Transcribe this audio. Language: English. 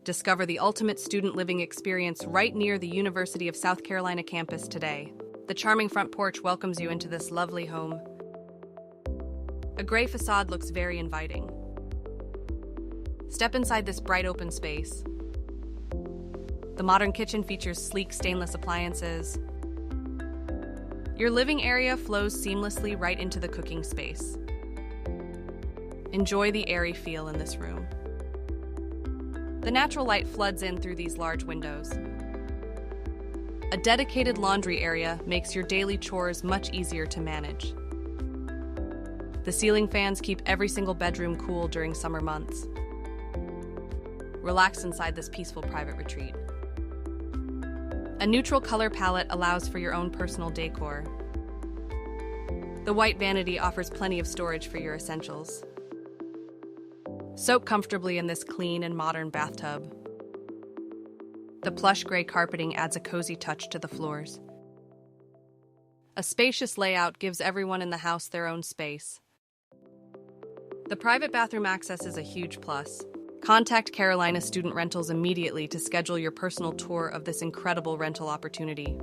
Discover the ultimate student living experience right near the University of South Carolina campus today. The charming front porch welcomes you into this lovely home. A gray facade looks very inviting. Step inside this bright open space. The modern kitchen features sleek stainless appliances. Your living area flows seamlessly right into the cooking space. Enjoy the airy feel in this room. The natural light floods in through these large windows. A dedicated laundry area makes your daily chores much easier to manage. The ceiling fans keep every single bedroom cool during summer months. Relax inside this peaceful private retreat. A neutral color palette allows for your own personal decor. The white vanity offers plenty of storage for your essentials. Soak comfortably in this clean and modern bathtub. The plush gray carpeting adds a cozy touch to the floors. A spacious layout gives everyone in the house their own space. The private bathroom access is a huge plus. Contact Carolina Student Rentals immediately to schedule your personal tour of this incredible rental opportunity.